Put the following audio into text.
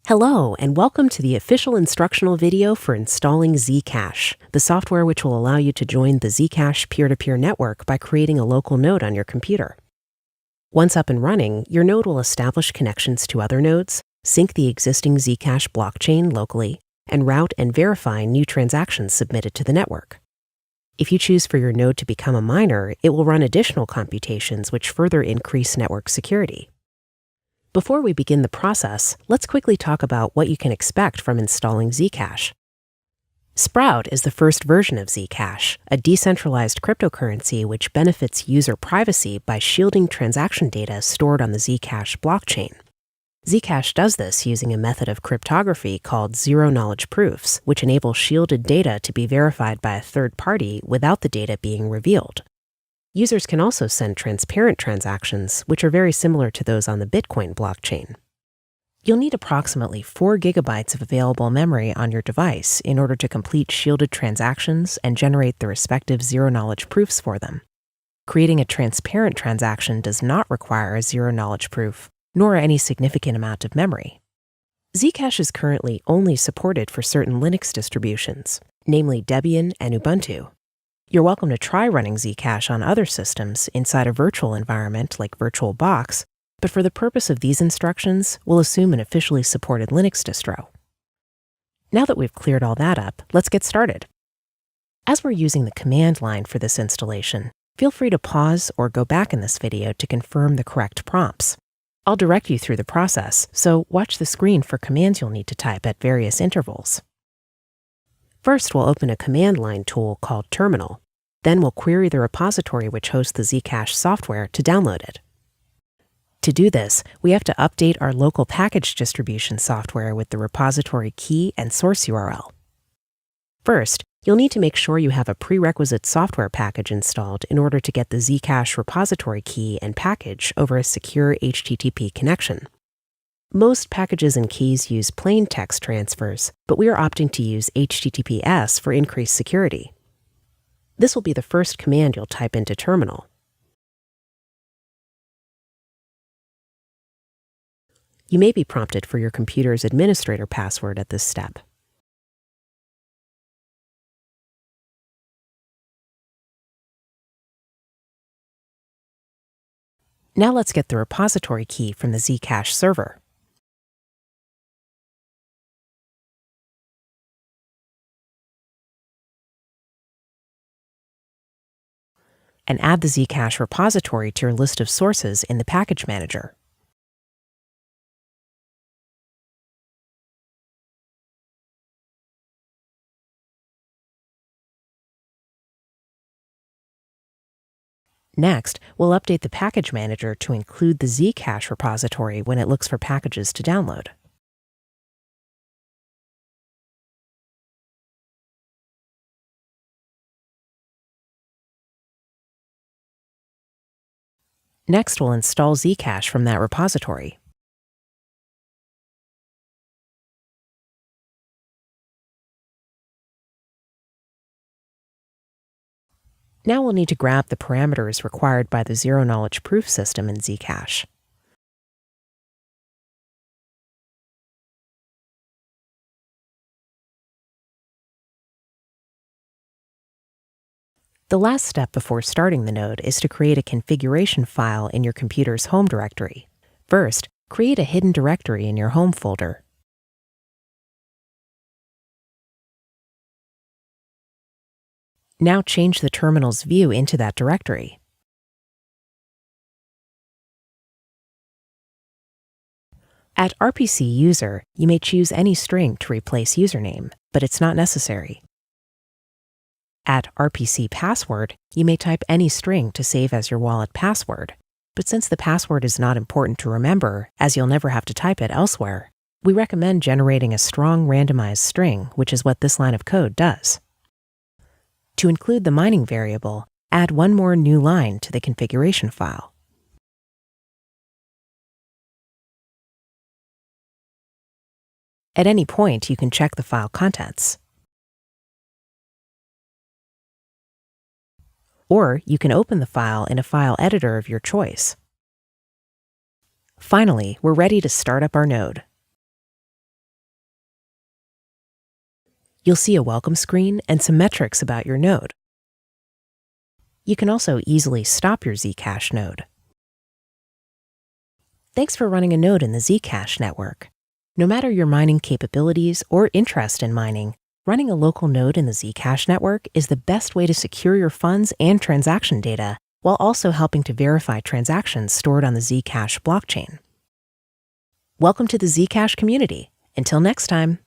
Hello, and welcome to the official instructional video for installing Zcash, the software which will allow you to join the Zcash peer-to-peer network by creating a local node on your computer. Once up and running, your node will establish connections to other nodes, sync the existing Zcash blockchain locally, and route and verify new transactions submitted to the network. If you choose for your node to become a miner, it will run additional computations which further increase network security. Before we begin the process, let's quickly talk about what you can expect from installing Zcash. Sprout is the first version of Zcash, a decentralized cryptocurrency which benefits user privacy by shielding transaction data stored on the Zcash blockchain. Zcash does this using a method of cryptography called zero-knowledge proofs, which enable shielded data to be verified by a third party without the data being revealed. Users can also send transparent transactions, which are very similar to those on the Bitcoin blockchain. You'll need approximately 4 gigabytes of available memory on your device in order to complete shielded transactions and generate the respective zero-knowledge proofs for them. Creating a transparent transaction does not require a zero-knowledge proof, nor any significant amount of memory. Zcash is currently only supported for certain Linux distributions, namely Debian and Ubuntu. You're welcome to try running Zcash on other systems inside a virtual environment like VirtualBox, but for the purpose of these instructions, we'll assume an officially supported Linux distro. Now that we've cleared all that up, let's get started. As we're using the command line for this installation, feel free to pause or go back in this video to confirm the correct prompts. I'll direct you through the process, so watch the screen for commands you'll need to type at various intervals. First, we'll open a command line tool called Terminal. Then we'll query the repository which hosts the Zcash software to download it. To do this, we have to update our local package distribution software with the repository key and source URL. First, you'll need to make sure you have a prerequisite software package installed in order to get the Zcash repository key and package over a secure HTTP connection. Most packages and keys use plain text transfers, but we are opting to use HTTPS for increased security. This will be the first command you'll type into Terminal. You may be prompted for your computer's administrator password at this step. Now let's get the repository key from the Zcash server. And add the Zcash repository to your list of sources in the package manager. Next, we'll update the package manager to include the Zcash repository when it looks for packages to download. Next, we'll install Zcash from that repository. Now we'll need to grab the parameters required by the zero-knowledge proof system in Zcash. The last step before starting the node is to create a configuration file in your computer's home directory. First, create a hidden directory in your home folder. Now change the terminal's view into that directory. At RPC user, you may choose any string to replace username, but it's not necessary. At RPC password, you may type any string to save as your wallet password, but since the password is not important to remember, as you'll never have to type it elsewhere, we recommend generating a strong randomized string, which is what this line of code does. To include the mining variable, add one more new line to the configuration file. At any point, you can check the file contents. Or you can open the file in a file editor of your choice. Finally, we're ready to start up our node. You'll see a welcome screen and some metrics about your node. You can also easily stop your Zcash node. Thanks for running a node in the Zcash network. No matter your mining capabilities or interest in mining, running a local node in the Zcash network is the best way to secure your funds and transaction data, while also helping to verify transactions stored on the Zcash blockchain. Welcome to the Zcash community. Until next time.